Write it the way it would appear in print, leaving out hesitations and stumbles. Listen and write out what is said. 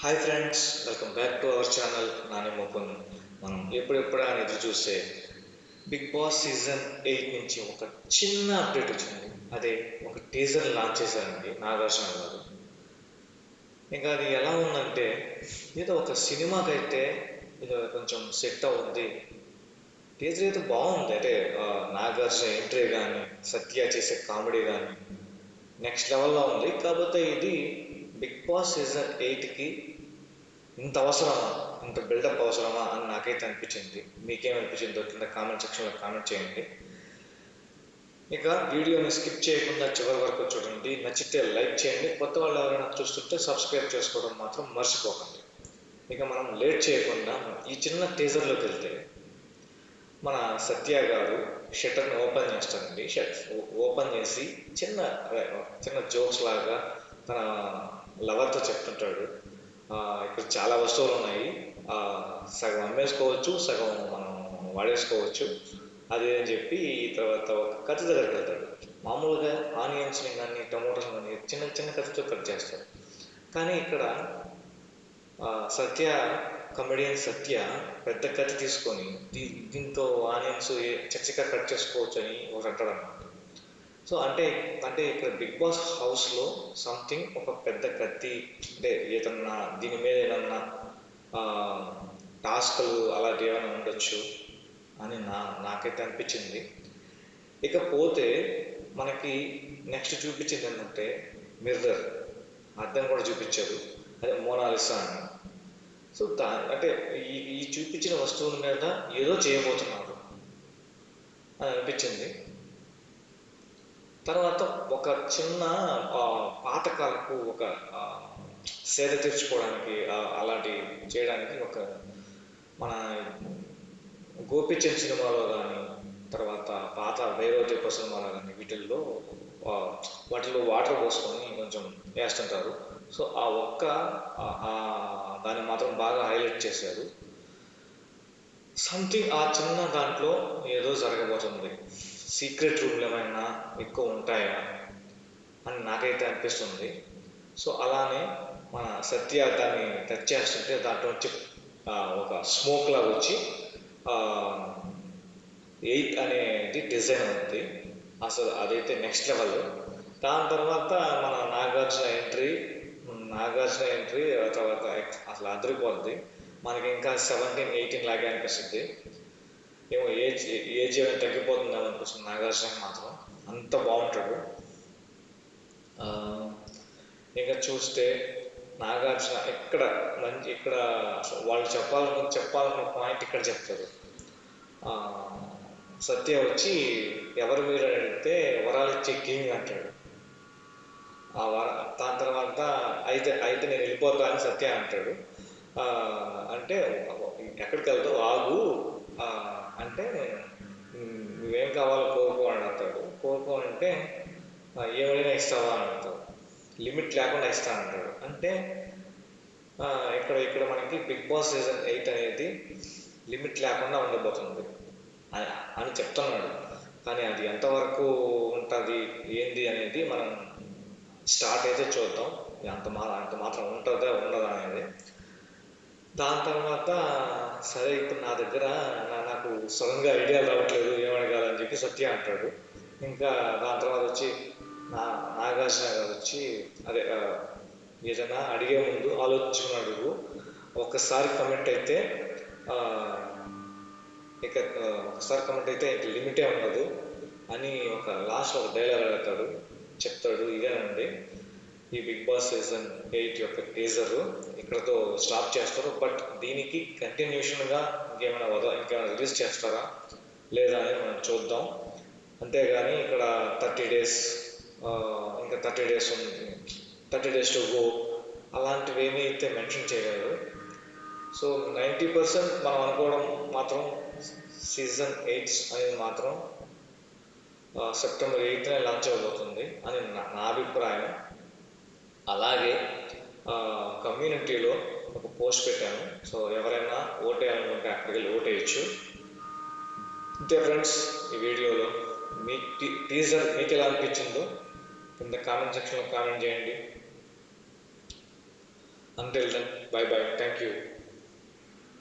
Hi friends, welcome back to our channel Nani Mukund. మనం ఎప్పుడెప్పుడా అని ఎదురు చూస్తే బిగ్ బాస్ సీజన్ 8 నుంచి ఒక చిన్న అప్డేట్ వచ్చింది. అదే ఒక టీజర్ లాంచ్ చేశారండి నాగార్జున గారు. ఇంకా అది ఎలా ఉందంటే ఏదో ఒక సినిమాకైతే ఇది కొంచెం సెట్ అవుద్ది. టీజర్ అయితే బాగుంది. అంటే నాగార్జున ఎంట్రీ కానీ, సత్య చేసే కామెడీ కానీ నెక్స్ట్ లెవెల్లో ఉంది. కాకపోతే ఇది బిగ్ బాస్ సీజన్ 8కి ఇంత అవసరమా, ఇంత బిల్డప్ అవసరమా అని నాకైతే అనిపించింది. మీకేమనిపించిందో కింద కామెంట్ సెక్షన్లో కామెంట్ చేయండి. ఇక వీడియోని స్కిప్ చేయకుండా చివరి వరకు చూడండి. నచ్చితే లైక్ చేయండి. కొత్త వాళ్ళు ఎవరైనా చూస్తుంటే సబ్స్క్రైబ్ చేసుకోవడం మాత్రం మర్చిపోకండి. ఇక మనం లేట్ చేయకుండా ఈ చిన్న టీజర్లోకి వెళ్తే మన సత్య గారు షట్టర్ని ఓపెన్ చేస్తారండి. ఓపెన్ చేసి చిన్న చిన్న జోక్స్ లాగా తన లవర్తో చెప్తుంటాడు. ఇక్కడ చాలా వస్తువులు ఉన్నాయి, సగం అమ్మేసుకోవచ్చు, సగం మనం వాడేసుకోవచ్చు అది అని చెప్పి తర్వాత ఒక కత్తి దగ్గరికి వెళ్తాడు. మామూలుగా ఆనియన్స్ని కానీ టమోటాస్ కానీ చిన్న చిన్న కత్తితో కట్ చేస్తాడు. కానీ ఇక్కడ సత్య కమెడియన్ సత్య పెద్ద కత్తి తీసుకొని దీంతో ఆనియన్స్ చక్కగా కట్ చేసుకోవచ్చు అని ఒకటి అంటాడు అన్నమాట. సో అంటే అంటే ఇక్కడ బిగ్ బాస్ హౌస్లో సంథింగ్ ఒక పెద్ద కత్తి, అంటే ఏదన్నా దీని మీద ఏదన్నా టాస్క్లు అలాంటివి ఏమైనా ఉండొచ్చు అని నాకైతే అనిపించింది. ఇకపోతే మనకి నెక్స్ట్ చూపించింది ఏంటంటే మిర్రర్, అద్దం కూడా చూపించారు, అదే మోనాలిసా అని. సో అంటే ఈ చూపించిన వస్తువుల మీద ఏదో చేయబోతున్నారు అని అనిపించింది. తర్వాత ఒక చిన్న పాతకాలపు ఒక సేద తీర్చుకోవడానికి అలాంటి చేయడానికి ఒక మన గోపిచంద్ సినిమాలో కానీ, తర్వాత పాత భైరవ సినిమాలో కానీ వాటిల్లో వాటర్ పోసుకొని కొంచెం వేస్తుంటారు. సో ఆ ఒక్క దాన్ని మాత్రం బాగా హైలైట్ చేశారు. సంథింగ్ ఆ చిన్న దాంట్లో ఏదో జరగబోతుంది, సీక్రెట్ రూమ్లు ఏమైనా ఎక్కువ ఉంటాయా అని నాకైతే అనిపిస్తుంది. సో అలానే మన సత్య దాన్ని టచ్ చేస్తుంటే దాంట్లో వచ్చి ఒక స్మోక్ లాగా వచ్చి 8 అనేది డిజైన్ ఉంది. అసలు అదైతే నెక్స్ట్ లెవెల్. దాని తర్వాత మన నాగార్జున ఎంట్రీ తర్వాత అసలు అదిరిపోద్ది. మనకి ఇంకా 17, 18 లాగే అనిపిస్తుంది. ఏమో ఏజ్ ఏమైనా తగ్గిపోతుందని అనిపిస్తుంది నాగార్జున మాత్రం, అంత బాగుంటాడు. ఇంకా చూస్తే నాగార్జున ఇక్కడ వాళ్ళు చెప్పాలన్న పాయింట్ ఇక్కడ చెప్తారు. సత్య వచ్చి ఎవరు మీరు అని అడిగితే వరాలు ఇచ్చే కింగ్ అంటాడు. దాని తర్వాత అయితే నేను వెళ్ళిపోతా అని సత్య అంటాడు. అంటే ఎక్కడికి వెళ్తావు, ఆగు అంటే నువ్వేం కావాలో కోరుకో అని అంటాడు. కోరుకో అంటే ఏమైనా ఇస్తావా అని అంటాడు. లిమిట్ లేకుండా ఇస్తా అంటాడు. అంటే ఇక్కడ మనకి బిగ్ బాస్ సీజన్ 8 అనేది లిమిట్ లేకుండా ఉండబోతుంది అని చెప్తున్నాడు. కానీ అది ఎంతవరకు ఉంటుంది ఏంది అనేది మనం స్టార్ట్ అయితే చూద్దాం. అంత మాత్రం ఉంటుందా ఉండదా అనేది. దాని తర్వాత సరే ఇప్పుడు నా దగ్గర నాకు సడన్గా ఐడియా రావట్లేదు ఏమడగాలని చెప్పి సత్య అంటాడు. ఇంకా దాని తర్వాత వచ్చి నాగార్జున గారు వచ్చి అదే ఏదైనా అడిగే ముందు ఆలోచించుకుని అడుగు, ఒక్కసారి కమెంట్ అయితే ఇక లిమిటే ఉండదు అని ఒక లాస్ట్ ఒక డైలాగ్ చెప్తాడు. ఇదేనండి ఈ బిగ్ బాస్ సీజన్ 8 యొక్క టీజర్. ఇక్కడతో స్టాప్ చేస్తారు. బట్ దీనికి కంటిన్యూషన్గా ఇంకేమైనా రిలీజ్ చేస్తారా లేదా అని మనం చూద్దాం. అంతేగాని ఇక్కడ 30 days ఇంకా 30 days ఉంది, 30 days టు గో అలాంటివి ఏమీ అయితే మెన్షన్ చేయలేదు. సో 90% మనం అనుకోవడం మాత్రం సీజన్ 8 అనేది మాత్రం సెప్టెంబర్ 8నే లాంచ్ అవ్వబోతుంది అని నా అభిప్రాయం. అలాగే కమ్యూనిటీలో ఒక పోస్ట్ పెట్టాను. సో ఎవరైనా ఓటేయాలనుకుంటే అక్కడికి వెళ్ళి ఓటేయచ్చు. అంతే ఫ్రెండ్స్, ఈ వీడియోలో మీ టీజర్ మీకు ఎలా అనిపించిందో కింద కామెంట్ సెక్షన్లో కామెంట్ చేయండి. Until then, bye bye. Thank you.